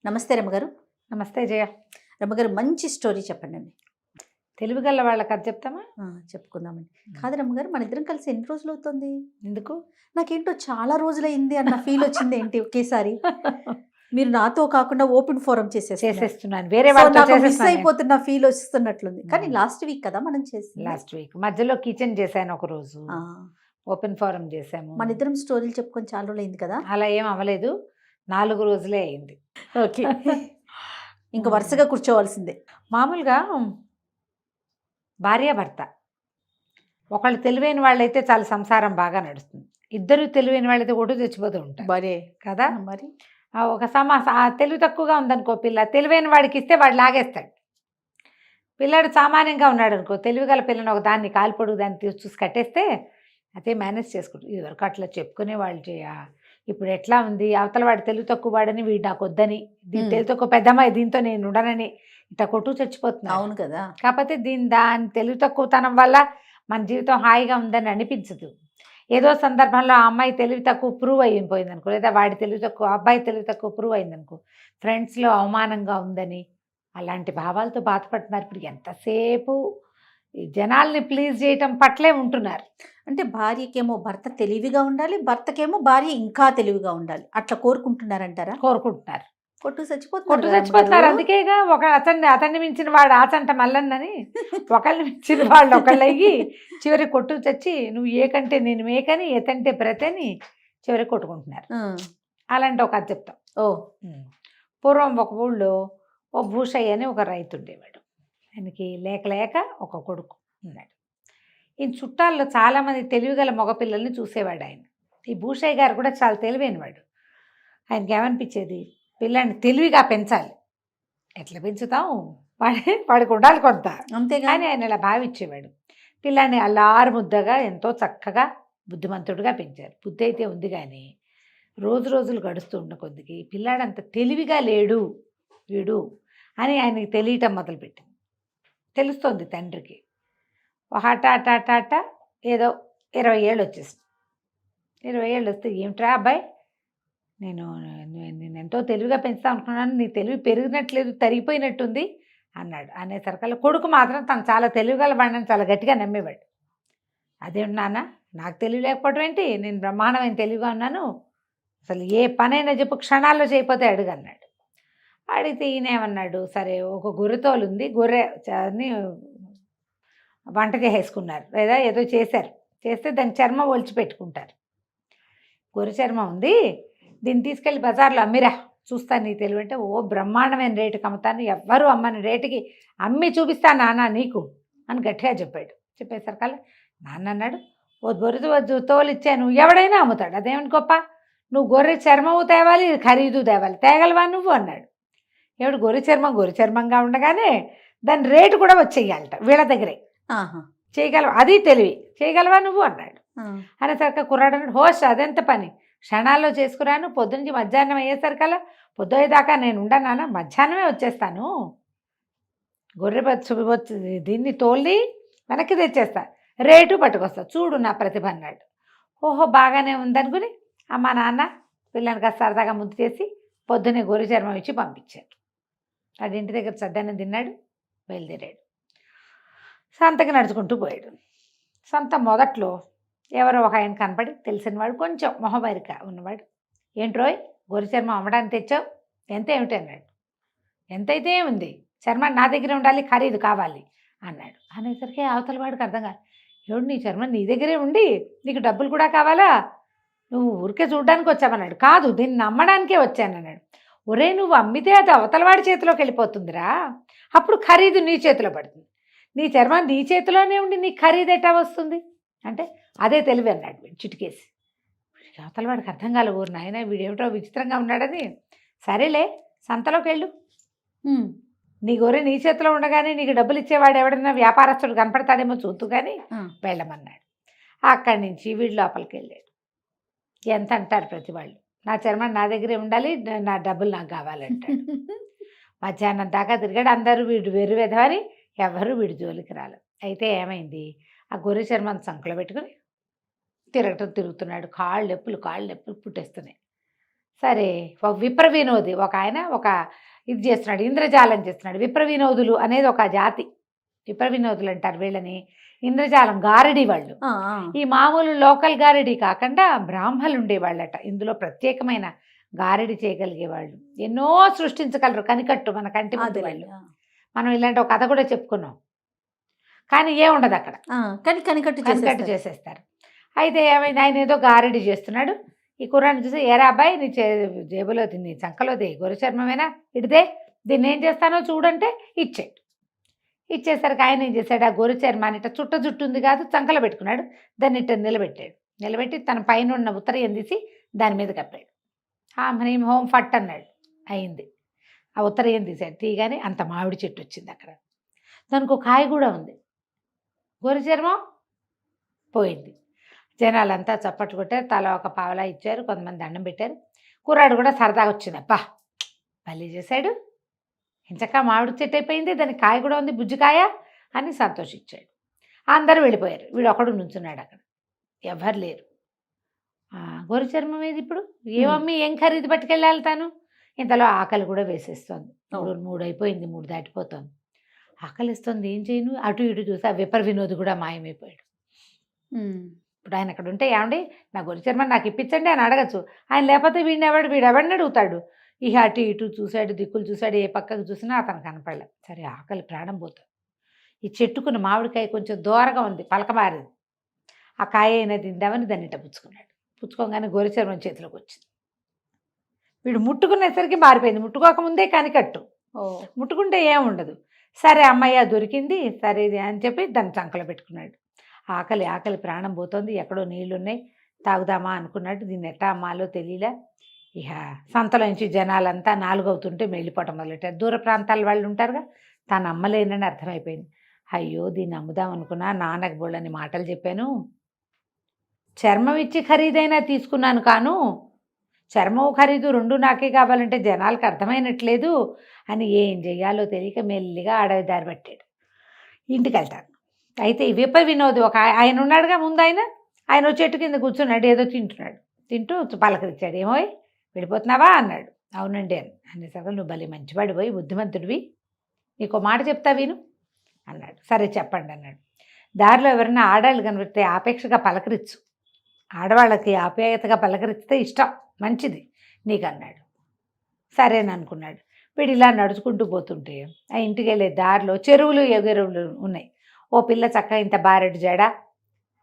నమస్తే రమ్మగారు. నమస్తే జయ. రమ్మగారు మంచి స్టోరీ చెప్పండండి. తెలుగుగల వాళ్ళ కథ చెప్తామా? చెప్పుకుందామండి. కాదు రమ్మగారు, మన ఇద్దరం కలిసి ఎన్ని రోజులు అవుతుంది? ఎందుకు? నాకేంటో చాలా రోజులైంది అన్న ఫీల్ వచ్చింది ఏంటి ఒకేసారి. మీరు నాతో కాకుండా ఓపెన్ ఫోరం చేసేస్తున్నాను, వేరే వాళ్ళతో మిస్ అయిపోతున్న ఫీల్ వస్తున్నట్లుంది. కానీ లాస్ట్ వీక్ కదా మనం చేసి, లాస్ట్ వీక్ మధ్యలో కిచెన్ చేశాను ఒక రోజు, ఓపెన్ ఫోరం చేసాము. మన ఇద్దరం స్టోరీలు చెప్పుకొని చాలా రోజులు అయింది కదా. అలా ఏం అవ్వలేదు, 4 రోజులే అయింది. ఓకే. ఇంకా వరుసగా కూర్చోవలసిందే. మామూలుగా భార్యాభర్త ఒకళ్ళు తెలివైన వాళ్ళైతే చాలా సంసారం బాగా నడుస్తుంది. ఇద్దరు తెలివైన వాళ్ళైతే ఒడ్డు తెచ్చిపోతూ ఉంటారు మరే కదా. మరి ఒక తెలివి తక్కువగా ఉందనుకో పిల్ల, తెలివైన వాడికి ఇస్తే వాడు లాగేస్తాడు. పిల్లాడు సామాన్యంగా ఉన్నాడు అనుకో, తెలివిగల పిల్లని ఒక దాన్ని కాలిపొడుగు దాన్ని చూసి కట్టేస్తే అదే మేనేజ్ చేసుకుంటాడు. ఇదివరకు అట్లా చెప్పుకునే వాళ్ళు ఇప్పుడు ఎట్లా ఉంది, అవతల వాడు తెలివి తక్కువ వాడని వీడు నాకు వద్దని, తెలివి తక్కువ పెద్దమ్మాయి దీంతో నేను ఉండనని ఇట్లా కొట్టు చచ్చిపోతున్నాను. అవును కదా. కాకపోతే దాని తెలివి తక్కువతనం వల్ల మన జీవితం హాయిగా ఉందని అనిపించదు. ఏదో సందర్భంలో ఆ అమ్మాయి తెలివి తక్కువ ప్రూవ్ అయిపోయింది అనుకో, లేదా వాడి తెలివి తక్కువ అబ్బాయి తెలివి తక్కువ ప్రూవ్ అయిందనుకో, ఫ్రెండ్స్లో అవమానంగా ఉందని అలాంటి భావాలతో బాధపడుతున్నారు. ఇప్పుడు ఎంతసేపు జనాల్ని ప్లీజ్ చేయటం పట్లే ఉంటున్నారు. అంటే భార్యకేమో భర్త తెలివిగా ఉండాలి, భర్తకేమో భార్య ఇంకా తెలివిగా ఉండాలి, అట్లా కోరుకుంటున్నారంటారా? కోరుకుంటున్నారు. కొట్టు చచ్చిపోతున్నారు. అందుకేగా అతన్ని మించిన వాడు ఆచంట మల్లన్నని, ఒకళ్ళని మించిన వాళ్ళు ఒకళ్ళు అయ్యి చివరి కొట్టు చచ్చి నువ్వు ఏకంటే నేను మేకని, ఎతంటే ప్రతని చివరి కొట్టుకుంటున్నారు. అలాంటి ఒక అది చెప్తాం. పూర్వం ఒక ఊళ్ళో ఓ భూషయ్య అని ఒక రైతు ఉండేవాడు. ఆయనకి లేక లేక ఒక కొడుకు ఉన్నాడు. ఈ చుట్టాల్లో చాలామంది తెలివిగల మగపిల్లల్ని చూసేవాడు ఆయన. ఈ భూషయ్య గారు కూడా చాలా తెలివైనవాడు. ఆయనకి ఏమనిపించేది, పిల్లాన్ని తెలివిగా పెంచాలి. ఎట్లా పెంచుతాం, వాడికి ఉండాలి కొంత, అంతేగాని ఆయన ఇలా భావించేవాడు. పిల్లాన్ని అల్లారు ముద్దగా ఎంతో చక్కగా బుద్ధిమంతుడిగా పెంచారు. బుద్ధి అయితే ఉంది, కానీ రోజులు గడుస్తూ ఉన్న కొద్దికి పిల్లాడంత తెలివిగా లేడు వీడు అని ఆయనకి తెలియటం మొదలుపెట్టింది. తెలుస్తోంది తండ్రికి. హఠాట ఏదో 20 ఏళ్ళు వచ్చేసింది. 20 ఏళ్ళు వస్తే, ఏమిట్రా అబ్బాయి, నేను ఎంతో తెలివిగా పెంచుతా అనుకున్నాను, నీ తెలివి పెరిగినట్లేదు, తరిగిపోయినట్టుంది అన్నాడు. అనేసరికల్లా కొడుకు మాత్రం తను చాలా తెలివిగల వాడిని చాలా గట్టిగా నమ్మేవాడు. అదేంటి నాన్న, నాకు తెలివి లేకపోవడం ఏంటి, నేను బ్రహ్మాండమైన తెలివిగా ఉన్నాను, అసలు ఏ పనైనా చెప్పు క్షణాల్లో చేయకపోతే అడుగు అన్నాడు. అడిగితే ఈయనేమన్నాడు, సరే ఒక గొర్రెతోలు ఉంది, గొర్రెని వంట చేసేసుకున్నారు, లేదా ఏదో చేస్తే దాని చర్మం ఒలిచి పెట్టుకుంటారు. గొర్రె చర్మం ఉంది, దీన్ని తీసుకెళ్ళి బజార్లో అమ్మిరా, చూస్తాను నీ తెలివి అంటే, ఓ బ్రహ్మాండమైన రేటుకి అమ్ముతాను, ఎవ్వరూ అమ్మని రేటుకి అమ్మి చూపిస్తాను నాన్న నీకు అని గట్టిగా చెప్పాడు. చెప్పేసరికల్లా నాన్న అన్నాడు, ఓ గొర్రె తోలు ఇచ్చాను, ఎవడైనా అమ్ముతాడు, అదేమిటి గొప్ప, నువ్వు గొర్రె చర్మము తేవాలి, ఖరీదు తేవాలి, తేగలవా నువ్వు అన్నాడు. ఏమిటి గొర్రె చర్మంగా ఉండగానే దాని రేటు కూడా వచ్చేయాలట వీళ్ళ దగ్గరే. చేయగలవా, అది తెలివి, చేయగలవా నువ్వు అన్నాడు. అనేసరికి కుర్రాడు అన్నాడు, హోష్ అదెంత పని, క్షణాల్లో చేసుకురాను, పొద్దునుంచి మధ్యాహ్నం అయ్యేసరికల్లా పొద్దుయ్యేదాకా నేను ఉండనానా, మధ్యాహ్నమే వచ్చేస్తాను, గొర్రె దీన్ని తోలి వెనక్కి తెచ్చేస్తా, రేటు పట్టుకొస్తా, చూడు నా ప్రతిభ అన్నాడు. ఓహో బాగానే ఉందనుకుని అమ్మ నాన్న పిల్లని సరదాగా ముద్దు చేసి పొద్దున్నే గొర్రె చర్మం ఇచ్చి పంపించారు. వాడి ఇంటి దగ్గర సద్దన్నం తిన్నాడు, బయలుదేరాడు. సంతకి నడుచుకుంటూ పోయాడు. సంత మొదట్లో ఎవరో ఒక ఆయన కనపడి, తెలిసినవాడు, కొంచెం మొహబరిక ఉన్నవాడు, ఏంట్రోయ్ గొర్రె చర్మం అమ్మడానికి తెచ్చావు, ఎంత ఏమిటి అన్నాడు. ఎంతైతే ఏముంది, చర్మం నా దగ్గరే ఉండాలి, ఖరీదు కావాలి అన్నాడు. అనేసరికి అవతల వాడికి అర్థం కాదు, ఏమిటి నీ చర్మం నీ దగ్గరే ఉండి నీకు డబ్బులు కూడా కావాలా, నువ్వు ఊరికే చూడడానికి వచ్చావన్నాడు. కాదు, దీన్ని అమ్మడానికే వచ్చానన్నాడు. ఒరే నువ్వు అమ్మితే అది అవతలవాడి చేతిలోకి వెళ్ళిపోతుందిరా, అప్పుడు ఖరీదు నీ చేతిలో పడుతుంది, నీ చర్మం నీ చేతిలోనే ఉండి నీ ఖరీదు ఎట్టా వస్తుంది అంటే, అదే తెలివి అన్నాడు వీడు చిటికేసి. అవతలవాడికి అర్థం కాలేదు, ఊరు నాయన వీడేమిటో విచిత్రంగా ఉన్నాడని. సరేలే సంతలోకి వెళ్ళు, నీ గొర్రె నీ చేతిలో ఉండగానే నీకు డబ్బులు ఇచ్చేవాడు ఎవడన్నా వ్యాపారస్తుడు కనపడతాడేమో చూద్దు కానీ వెళ్ళమన్నాడు. అక్కడి నుంచి వీడు లోపలికి వెళ్ళాడు. ఎంత అంటారు ప్రతి వాళ్ళు, నా చర్మం నా దగ్గరే ఉండాలి, నా డబ్బులు నాకు కావాలంటాడు. మధ్యాహ్నం దాకా తిరిగాడు, అందరూ వీడు వెర్రు వెధవని ఎవరు వీడి జోలికి రాలేదు. అయితే ఏమైంది, ఆ గొర్రె చర్మం సంకలో పెట్టుకుని తిరుగుతున్నాడు. కాళ్ళు నొప్పులు పుట్టేస్తున్నాయి. సరే ఒక విప్ర వినోది ఒక ఆయన ఒక ఇది చేస్తున్నాడు, ఇంద్రజాలం చేస్తున్నాడు. విప్ర వినోదులు అనేది ఒక జాతి, విప్ర వినోదులు అంటారు వీళ్ళని. ఇంద్రజాలం గారడి వాళ్ళు. ఈ మామూలు లోకల్ గారడి కాకుండా బ్రాహ్మలు ఉండేవాళ్ళట. ఇందులో ప్రత్యేకమైన గారడి చేయగలిగే వాళ్ళు, ఎన్నో సృష్టించగలరు. కనికట్టు మన కంటి ముందు వాళ్ళు. మనం ఇలాంటి ఒక కథ కూడా చెప్పుకున్నాం, కానీ ఏముండదు అక్కడ. కానీ కనికట్టు చేసేస్తారు. అయితే ఏమైంది, ఆయన ఏదో గారడి చేస్తున్నాడు. ఈ కుర్రాన్ని చూసి, ఏరా అబ్బాయి నీ జేబులో నీ చంకలోది గొర్రె చర్మమేనా, ఇడిదే, దీన్ని ఏం చేస్తానో చూడంటే ఇచ్చాడు. ఇచ్చేసరికి ఆయన ఏం చేశాడు, ఆ గొర్రె చర్మాన్ని ఇట్ట చుట్ట జుట్టు ఉంది కాదు చంకలో పెట్టుకున్నాడు. దాన్ని ఇట్ట నిలబెట్టాడు. నిలబెట్టి తన పైన ఉన్న ఉత్తరం తీసి దాని మీద కప్పాడు. మనం హోమ్ ఫట్ అన్నాడు. అయింది. ఆ ఉత్తరం తీశాడు. తీయగానే అంత మామిడి చెట్టు వచ్చింది అక్కడ. దానికి ఒక కాయ కూడా ఉంది. గొర్రె చర్మం పోయింది. జనాలంతా చప్పట్లు కొట్టారు, తల ఒక పావలా ఇచ్చారు, కొంతమంది దండం పెట్టారు. కుర్రాడు కూడా సరదాగా వచ్చింది, అబ్బా పల్లి చేశాడు, ఇంచక్క మామిడి చెట్టు అయిపోయింది, దానికి కాయ కూడా ఉంది, బుజ్జికాయ అని సంతోషించాడు. అందరూ వెళ్ళిపోయారు. వీడు ఒకడు నుంచున్నాడు అక్కడ, ఎవరు లేరు. గొర్రె చర్మం ఏది ఇప్పుడు, ఏమమ్మీ ఏం ఖరీదు పట్టుకెళ్ళాలి తాను. ఇంతలో ఆకలి కూడా వేసేస్తోంది. 3 అయిపోయింది, 3 దాటిపోతుంది. ఆకలి ఇస్తుంది, ఏం చేయను. అటు ఇటు చూసి ఆ విపర్ వినోద్ కూడా మాయమైపోయాడు. ఇప్పుడు ఆయన అక్కడ ఉంటే, ఏమండి నా గొర్రె చర్మం నాకు ఇప్పించండి అని అడగచ్చు. ఆయన లేకపోతే వీడెవడిని అడుగుతాడు. ఇక అటు ఇటు చూశాడు, దిక్కులు చూశాడు, ఏ పక్కకు చూసినా అతను కనపడలే. సరే ఆకలి ప్రాణం పోతుంది. ఈ చెట్టుకున్న మామిడికాయ కొంచెం దూరంగా ఉంది, పలకమారింది. ఆ కాయ అయినా తిందామని దాన్ని ఇట్ట పుచ్చుకున్నాడు. పుచ్చుకోగానే గొర్రె చర్మం చేతిలోకి వచ్చింది. వీడు ముట్టుకునేసరికి మారిపోయింది. ముట్టుకోకముందే కనికట్టు, ముట్టుకుంటే ఏముండదు. సరే అమ్మయ్య దొరికింది, సరే ఇది అని చెప్పి దాన్ని చంకలో పెట్టుకున్నాడు. ఆకలి ప్రాణం పోతుంది, ఎక్కడో నీళ్లున్నాయి, తాగుదామా అనుకున్నాడు. దీన్ని ఎట్టా అమ్మాలో తెలియలే. ఇక సంతలో నుంచి జనాలంతా 4 అవుతుంటే వెళ్ళిపోవటం మొదలెట్టారు. దూర ప్రాంతాల వాళ్ళు ఉంటారుగా, తాను అమ్మలేనని అర్థమైపోయింది. అయ్యో దీన్ని అమ్ముదాం అనుకున్నా, నాన్నకు బోళ్ళని మాటలు చెప్పాను, చర్మం ఇచ్చి ఖరీదైనా తీసుకున్నాను కాను, చర్మం ఖరీదు 2 నాకే కావాలంటే జనాలకు అర్థమైనట్లేదు అని ఏం చెయ్యాలో తెలియక మెల్లిగా అడవి దారి పట్టాడు. ఇంటికి వెళ్తాను. అయితే ఈ విప వినోద్ ఒక ఆయన ఉన్నాడుగా ముందు, ఆయన చెట్టు కింద కూర్చున్నాడు, ఏదో తింటూ పలకరించాడు. ఏమోయ్ వెళ్ళిపోతున్నావా అన్నాడు. అవునండి అనేసరికి, నువ్వు భలే మంచివాడు పోయి బుద్ధిమంతుడివి, నీకు మాట చెప్తా విను అన్నాడు. సరే చెప్పండి అన్నాడు. దారిలో ఎవరైనా ఆడాళ్ళు కనిపిస్తే ఆపేక్షగా పలకరించు, ఆడవాళ్ళకి ఆప్యాయతగా పలకరిస్తే ఇష్టం, మంచిది నీకు అన్నాడు. సరేననుకున్నాడు. వీడు ఇలా నడుచుకుంటూ పోతుంటే ఆ ఇంటికి వెళ్ళే దారిలో చెరువులు ఎగురువులు ఉన్నాయి. ఓ పిల్ల చక్కగా ఇంత బారెడు జడ,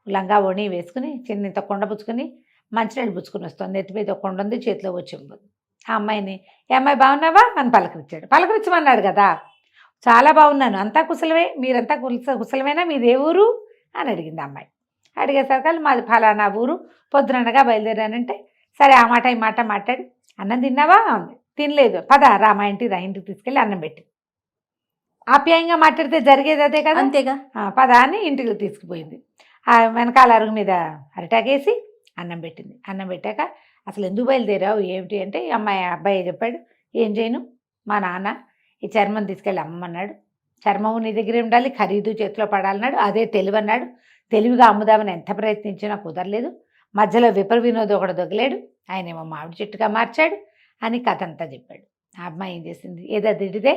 లంగా ఓణి వేసుకుని, చిన్న ఇంత కొండ పుచ్చుకొని మంచినీళ్ళు పుచ్చుకుని వస్తుంది. ఎత్తి మీద కొండ ఉంది, చేతిలో వచ్చింది. ఆ అమ్మాయిని, ఏ అమ్మాయి బాగున్నావా అని పలకరించాడు. పలకరించమన్నాడు కదా. చాలా బాగున్నాను, అంతా కుశలమే, మీరంతా కుశలమేనా, మీదే ఊరు అని అడిగింది అమ్మాయి. అడిగేసరికి మాది ఫలానా ఊరు, పొద్దుననగా బయలుదేరానంటే, సరే ఆ మాట ఈ మాట మాట్లాడి, అన్నం తిన్నావా అంది. తినలేదు. పద రా మా ఇంటికి తీసుకెళ్ళి అన్నం పెట్టి, ఆప్యాయంగా మాట్లాడితే జరిగేది అదే కదా, అంతేగా. పద అని ఇంటికి తీసుకుపోయింది. ఆ వెనకాల అరుగు మీద అరిటాకేసి అన్నం పెట్టింది. అన్నం పెట్టాక, అసలు ఎందుకు బయలుదేరావు ఏమిటి అంటే, అబ్బాయి చెప్పాడు, ఏం చేయను, మా నాన్న ఈ చర్మం తీసుకెళ్ళి అమ్మన్నాడు, చర్మము నీ దగ్గరే ఉండాలి, ఖరీదు చేతిలో పడాలన్నాడు, అదే తెలివి అన్నాడు. తెలివిగా అమ్ముదామని ఎంత ప్రయత్నించినా కుదరలేదు. మధ్యలో విపర వినోద్ ఒకడు దొగలేడు, ఆయనేమో మామిడి చెట్టుగా మార్చాడు అని కథ అంతా చెప్పాడు. ఆ అమ్మాయి ఏం చేసింది, ఏదో దిడిదే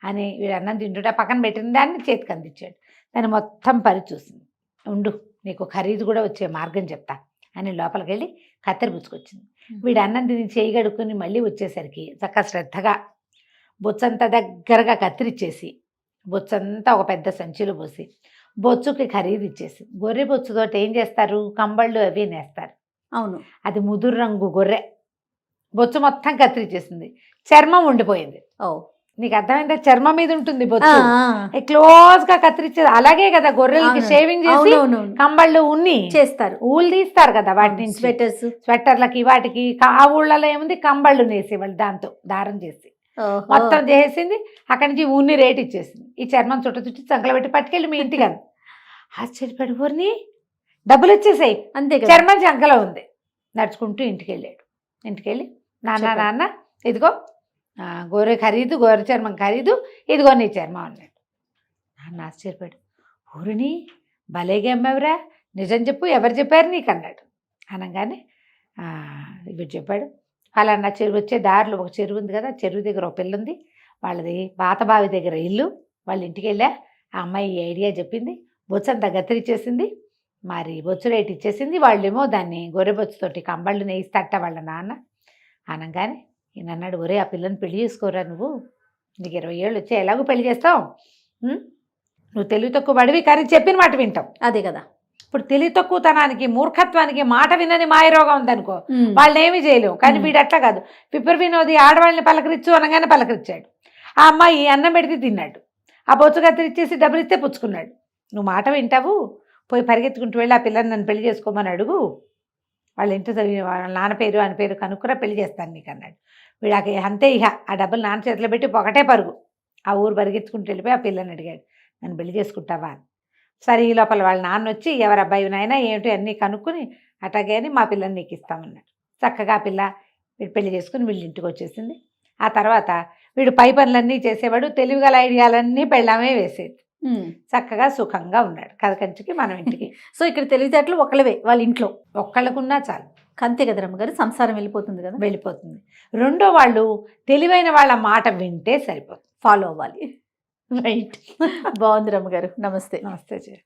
అని వీడు అన్నం తింటుంటే పక్కన పెట్టిన దాన్ని చేతికి అందించాడు. దాన్ని మొత్తం పరి చూసింది. ఉండు నీకు ఖరీదు కూడా వచ్చే మార్గం చెప్తా అని లోపలికి వెళ్ళి కత్తెర పుచ్చుకొచ్చింది. వీడు అన్నం తిని చేయి గడుక్కుని మళ్ళీ వచ్చేసరికి చక్కగా శ్రద్ధగా బొచ్చంతా దగ్గరగా కత్తిరిచ్చేసి, బొచ్చంతా ఒక పెద్ద సంచిలో పోసి బొచ్చుకి ఖరీదు ఇచ్చేసి, గొర్రె బొచ్చుతో ఏం చేస్తారు, కంబళ్ళు అవి నేస్తారు. అవును, అది ముదురు రంగు గొర్రె. బొచ్చు మొత్తం కత్తిరిచ్చేసింది, చర్మం ఉండిపోయింది. నీకు అర్థమైందా, చర్మం మీద ఉంటుంది బొచ్చు, క్లోజ్ గా కత్తిరించేది. అలాగే కదా గొర్రెలకి షేవింగ్ చేసి కంబళ్ళు ఉన్ని చేస్తారు, ఊళ్ళు తీస్తారు కదా వాటి నుంచి, స్వెటర్లకి వాటికి. ఆ ఊళ్ళలో ఏముంది, కంబళ్ళు నేసేవాళ్ళు, దాంతో దారం చేసి మొత్తం చేసింది. అక్కడి నుంచి ఉన్ని రేట్ ఇచ్చేసింది. ఈ చర్మం చుట్టి చంకలు పెట్టి పట్టుకెళ్ళి మీ ఇంటికి అని. ఆశ్చర్యపడి, ఊరిని డబ్బులు వచ్చేసాయి, అంతే, చర్మం చంకలో ఉంది. నడుచుకుంటూ ఇంటికి వెళ్ళాడు. ఇంటికెళ్ళి, నాన్న ఇదిగో గొర్రె ఖరీదు, గొర్రె చర్మం ఖరీదు, ఇదిగో నీ చర్మం అన్నాడు. నాన్న ఆశ్చర్యపడు, ఊరిని భలేగా అమ్మావురా, నిజం చెప్పు, ఎవరు చెప్పారు నీకు అన్నాడు. అనగానే వీడు చెప్పాడు, అలా చెరువు వచ్చే దారిలో ఒక చెరువు ఉంది కదా, చెరువు దగ్గర ఒక పిల్ల ఉంది, వాళ్ళది పాత బావి దగ్గర ఇల్లు. వాళ్ళ ఇంటికి వెళ్ళా, ఆ అమ్మాయి ఈ ఐడియా చెప్పింది, బొచ్చంతా గతిరిచ్చేసింది, మరి బొచ్చు రేట్ ఇచ్చేసింది. వాళ్ళేమో దాన్ని గొర్రెబొచ్చుతోటి కంబళ్ళు నేయిస్తట వాళ్ళ నాన్న. అనగానే ఈయన అన్నాడు, ఒరే ఆ పిల్లని పెళ్లి చేసుకోరా, నువ్వు నీకు 20 ఏళ్ళు వచ్చి ఎలాగో పెళ్లి చేస్తావు, నువ్వు తెలివి తక్కువ పడివి కానీ చెప్పిన మాట వింటావు. అదే కదా. ఇప్పుడు తెలివి తక్కువతనానికి మూర్ఖత్వానికి మాట వినని మాయరోగం ఉందనుకో, వాళ్ళని ఏమీ చేయలేవు. కానీ వీడు అట్లా కాదు, పిప్పర్ వినోది ఆడవాళ్ళని పలకరించు అనగానే పలకరించాడు. ఆ అమ్మాయి అన్నం పెడితే తిన్నాడు, ఆ బొచ్చు కత్తిరిచ్చేసి డబ్బులు ఇస్తే పుచ్చుకున్నాడు. నువ్వు మాట వింటావు, పోయి పరిగెత్తుకుంటూ వెళ్ళి ఆ పిల్లని నన్ను పెళ్లి చేసుకోమని అడుగు, వాళ్ళ ఇంటి వాళ్ళ నాన్న పేరు అని పేరు కనుక్కురా, పెళ్లి చేస్తాను నీకు అన్నాడు. వీడాకి అంతే, ఇక ఆ డబ్బులు నాన్న చేతిలో పెట్టి ఒకటే పరుగు ఆ ఊరు పరిగెత్తుకుంటూ వెళ్ళిపోయి ఆ పిల్లని అడిగాడు, నన్ను పెళ్లి చేసుకుంటావా అని. సరే ఈ లోపల వాళ్ళ నాన్న వచ్చి, ఎవరు అబ్బాయి నాయనా ఏమిటి అన్నీ కనుక్కుని, అట్లాగే అని మా పిల్లని నీకు ఇస్తామన్నాడు. చక్కగా ఆ పిల్ల వీడు పెళ్లి చేసుకుని వీళ్ళ ఇంటికి వచ్చేసింది. ఆ తర్వాత వీడు పై పనులన్నీ చేసేవాడు, తెలివిగల ఐడియాలన్నీ పెళ్ళామే వేసేది. చక్కగా సుఖంగా ఉన్నాడు కథ కంచికి మనం ఇంటికి. సో ఇక్కడ తెలివితేటలు ఒకళ్ళవే వాళ్ళ ఇంట్లో, ఒక్కళ్ళకున్నా చాలు. అంతే కదా రమ్మగారు, సంసారం వెళ్ళిపోతుంది కదా. వెళ్ళిపోతుంది. రెండో వాళ్ళు తెలివైన వాళ్ళ మాట వింటే సరిపోతుంది, ఫాలో అవ్వాలి. రైట్. బాగుంది రమ్మగారు, నమస్తే. నమస్తే.